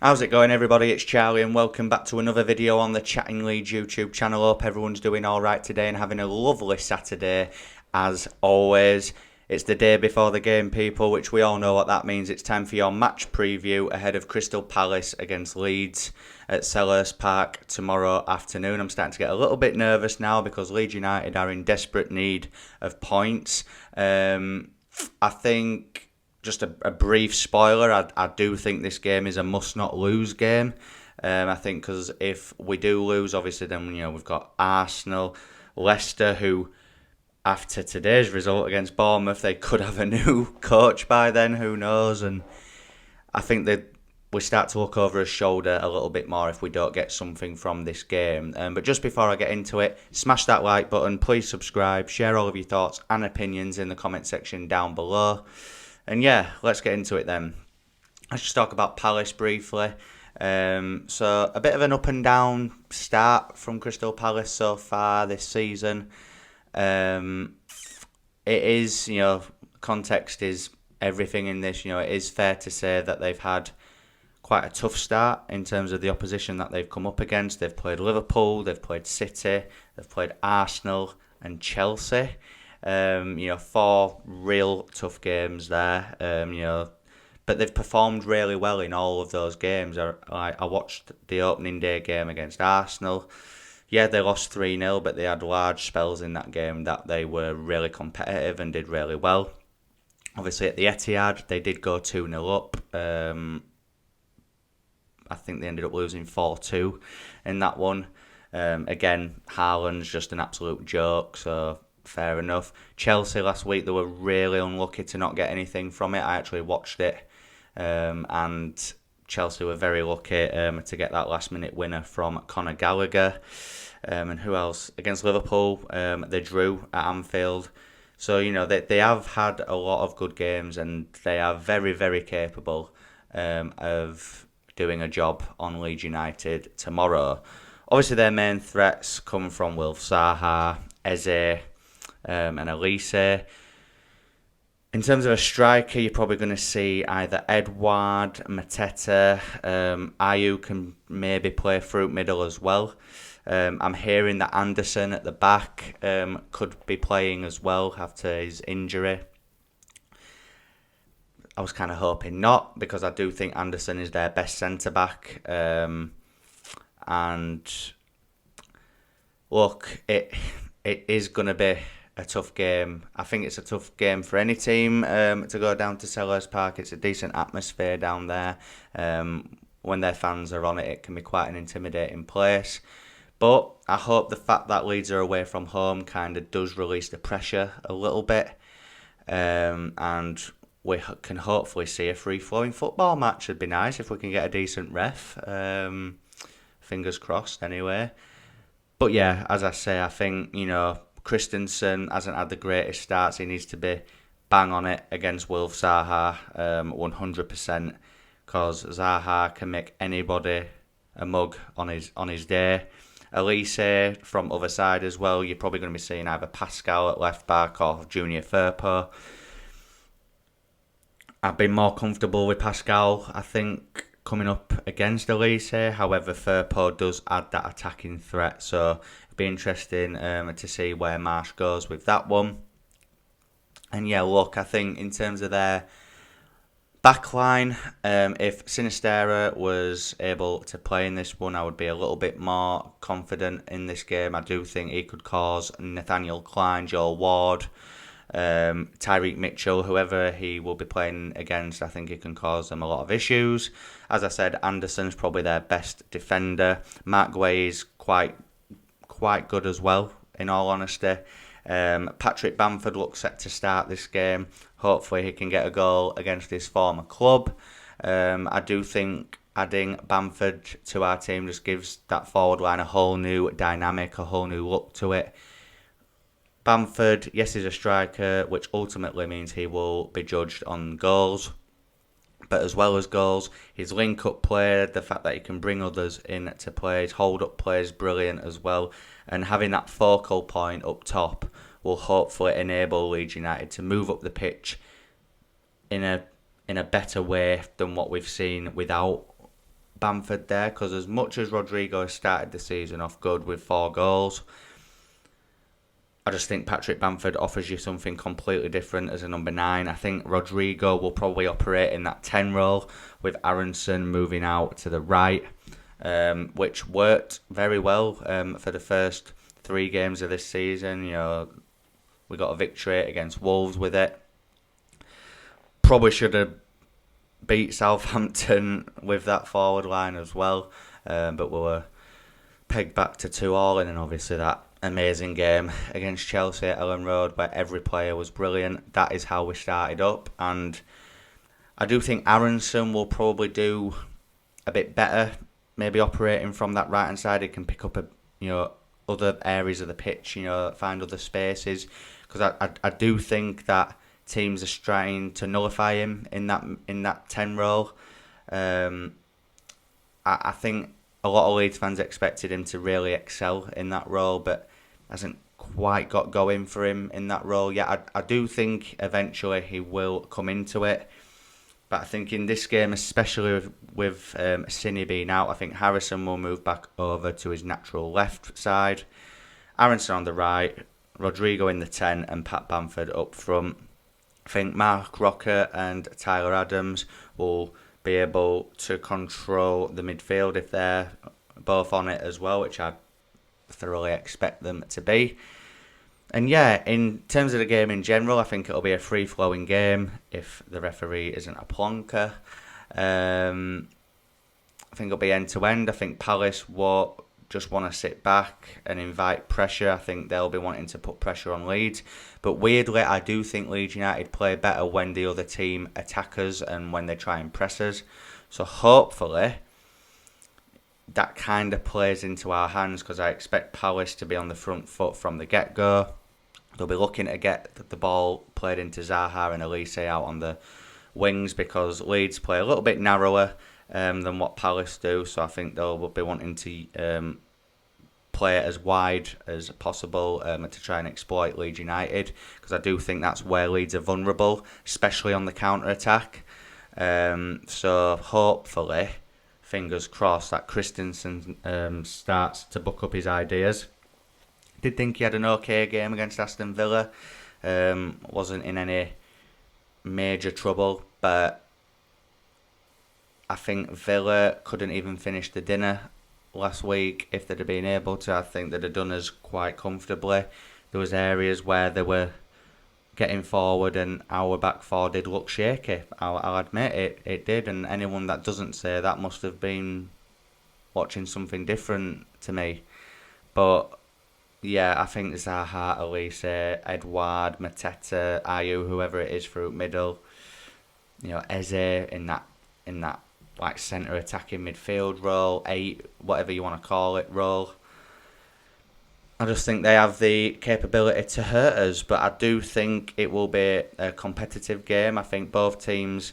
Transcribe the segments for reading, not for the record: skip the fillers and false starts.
How's it going, everybody? It's Charlie and welcome back to another video on the Chatting Leeds YouTube channel. Hope everyone's doing alright today and having a lovely Saturday as always. It's the day before the game, people, which we all know what that means. It's time for your match preview ahead of Crystal Palace against Leeds at Selhurst Park tomorrow afternoon. I'm starting to get a little bit nervous now because Leeds United are in desperate need of points. I think... Just a brief spoiler, I do think this game is a must-not-lose game. I think because if we do lose, obviously then we've got Arsenal, Leicester, who after today's result against Bournemouth, they could have a new coach by then, who knows? And I think that we start to look over his shoulder a little bit more if we don't get something from this game. But just before I get into it, smash that like button, please subscribe, share all of your thoughts and opinions in the comment section down below. And yeah, let's get into it then. Let's just talk about Palace briefly. So a bit of an up and down start from Crystal Palace so far this season. It is, context is everything in this. It is fair to say that they've had quite a tough start in terms of the opposition that they've come up against. They've played Liverpool, they've played City, they've played Arsenal and Chelsea. Four real tough games there. But they've performed really well in all of those games. I watched the opening day game against Arsenal. Yeah, they lost 3-0, but they had large spells in that game that they were really competitive and did really well. Obviously, at the Etihad, they did go 2-0 up. I think they ended up losing 4-2 in that one. Again, Haaland's just an absolute joke, so... fair enough. Chelsea last week, they were really unlucky to not get anything from it. I actually watched it, and Chelsea were very lucky to get that last minute winner from Conor Gallagher. And who else? Against Liverpool, they drew at Anfield. So, they have had a lot of good games and they are very, very capable of doing a job on Leeds United tomorrow. Obviously, their main threats come from Wilf Zaha, Eze, and Elise. In terms of a striker, you're probably going to see either Edouard, Mateta, Ayew can maybe play through middle as well. I'm hearing that Anderson at the back could be playing as well after his injury. I was kind of hoping not, because I do think Anderson is their best centre-back. And look, it is going to be a tough game. I think it's a tough game for any team to go down to Selhurst Park. It's a decent atmosphere down there. When their fans are on it, it can be quite an intimidating place. But I hope the fact that Leeds are away from home kind of does release the pressure a little bit. And we can hopefully see a free-flowing football match. It'd be nice if we can get a decent ref. Fingers crossed, anyway. But yeah, as I say, I think, Christensen hasn't had the greatest starts. He needs to be bang on it against Wilf Zaha, 100%, because Zaha can make anybody a mug on his day. Elise from other side as well. You're probably going to be seeing either Pascal at left back or Junior Firpo. I've been more comfortable with Pascal, I think, coming up against Elise. However, Firpo does add that attacking threat, so it'll be interesting to see where Marsh goes with that one. And yeah, look, I think in terms of their backline, if Sinisterra was able to play in this one, I would be a little bit more confident in this game. I do think he could cause Nathaniel Klein, Joel Ward, Tyreek Mitchell, whoever he will be playing against, I think he can cause them a lot of issues. As I said, Anderson's probably their best defender. Mark Guay is quite good as well, in all honesty. Patrick Bamford looks set to start this game. Hopefully he can get a goal against his former club. I do think adding Bamford to our team just gives that forward line a whole new dynamic, a whole new look to it. Bamford, yes, he's a striker, which ultimately means he will be judged on goals. But as well as goals, his link-up play, the fact that he can bring others in to play, his hold-up play is brilliant as well. And having that focal point up top will hopefully enable Leeds United to move up the pitch in a better way than what we've seen without Bamford there, because as much as Rodrigo has started the season off good with 4 goals, I just think Patrick Bamford offers you something completely different as a number 9. I think Rodrigo will probably operate in that 10 role with Aronson moving out to the right, which worked very well for the first 3 games of this season. We got a victory against Wolves with it. Probably should have beat Southampton with that forward line as well, but we were pegged back to 2-2, and then obviously that amazing game against Chelsea at Ellen Road where every player was brilliant. That is how we started up, and I do think Aronson will probably do a bit better, maybe operating from that right hand side. He can pick up other areas of the pitch, find other spaces, because I do think that teams are trying to nullify him in that 10 role. I think a lot of Leeds fans expected him to really excel in that role, but hasn't quite got going for him in that role yet. I do think eventually he will come into it, but I think in this game, especially with Cini being out, I think Harrison will move back over to his natural left side, Aronson on the right, Rodrigo in the 10, and Pat Bamford up front. I think Mark Rocker and Tyler Adams will be able to control the midfield if they're both on it as well, which I thoroughly expect them to be. And yeah, in terms of the game in general, I think it'll be a free-flowing game if the referee isn't a plonker. I think it'll be end-to-end. I think Palace will just want to sit back and invite pressure. I think they'll be wanting to put pressure on Leeds. But weirdly, I do think Leeds United play better when the other team attack us and when they try and press us. So hopefully that kind of plays into our hands, because I expect Palace to be on the front foot from the get-go. They'll be looking to get the ball played into Zaha and Elise out on the wings, because Leeds play a little bit narrower than what Palace do. So I think they'll be wanting to play it as wide as possible to try and exploit Leeds United, because I do think that's where Leeds are vulnerable, especially on the counter-attack. So hopefully, fingers crossed, that Christensen starts to buck up his ideas. Did think he had an okay game against Aston Villa. Wasn't in any major trouble, but I think Villa couldn't even finish the dinner last week. If they'd have been able to, I think they'd have done us quite comfortably. There was areas where they were getting forward and our back four did look shaky. I'll admit it did, and anyone that doesn't say that must have been watching something different to me. But yeah, I think Zaha, Elise, Edouard, Mateta, Ayew, whoever it is through middle, Eze in that like centre attacking midfield role, 8, whatever you want to call it, role. I just think they have the capability to hurt us, but I do think it will be a competitive game. I think both teams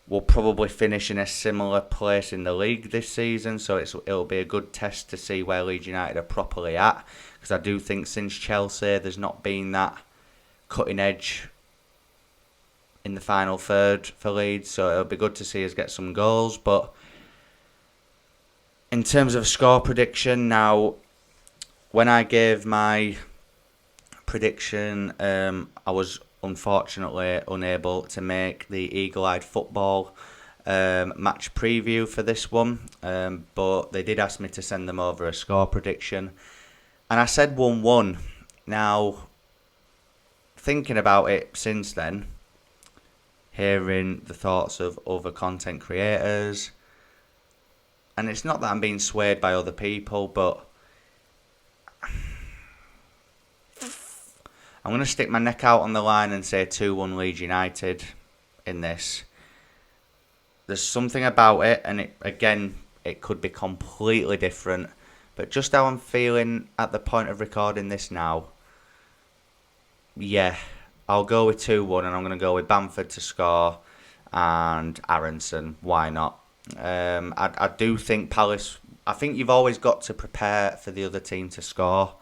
will probably finish in a similar place in the league this season, so it'll be a good test to see where Leeds United are properly at, because I do think since Chelsea there's not been that cutting edge in the final third for Leeds, so it'll be good to see us get some goals. But in terms of score prediction, now, when I gave my prediction, I was unfortunately unable to make the Eagle-Eyed Football match preview for this one, but they did ask me to send them over a score prediction, and I said 1-1. Now, thinking about it since then, hearing the thoughts of other content creators, and it's not that I'm being swayed by other people, but I'm going to stick my neck out on the line and say 2-1 Leeds United in this. There's something about it, and it could be completely different, but just how I'm feeling at the point of recording this now, yeah, I'll go with 2-1, and I'm going to go with Bamford to score and Aronson. Why not? I do think Palace, I think you've always got to prepare for the other team to score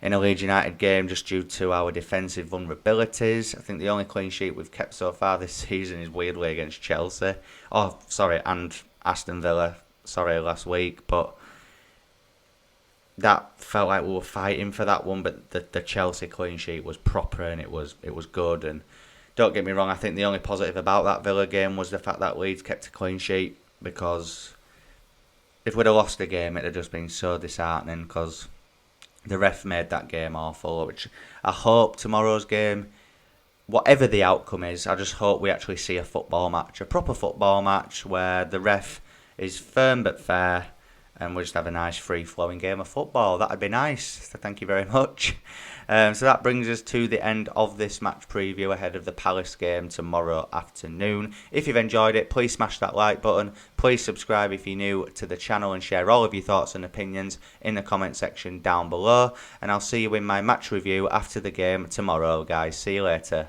in a Leeds United game, just due to our defensive vulnerabilities. I think the only clean sheet we've kept so far this season is weirdly against Chelsea. And Aston Villa, last week, but that felt like we were fighting for that one. But the Chelsea clean sheet was proper and it was good. And don't get me wrong, I think the only positive about that Villa game was the fact that Leeds kept a clean sheet, because if we'd have lost the game, it'd have just been so disheartening, because the ref made that game awful. Which I hope tomorrow's game, whatever the outcome is, I just hope we actually see a football match, a proper football match where the ref is firm but fair, and we just have a nice free-flowing game of football. That'd be nice. So thank you very much. So that brings us to the end of this match preview ahead of the Palace game tomorrow afternoon. If you've enjoyed it, please smash that like button. Please subscribe if you're new to the channel, and share all of your thoughts and opinions in the comment section down below. And I'll see you in my match review after the game tomorrow, guys. See you later.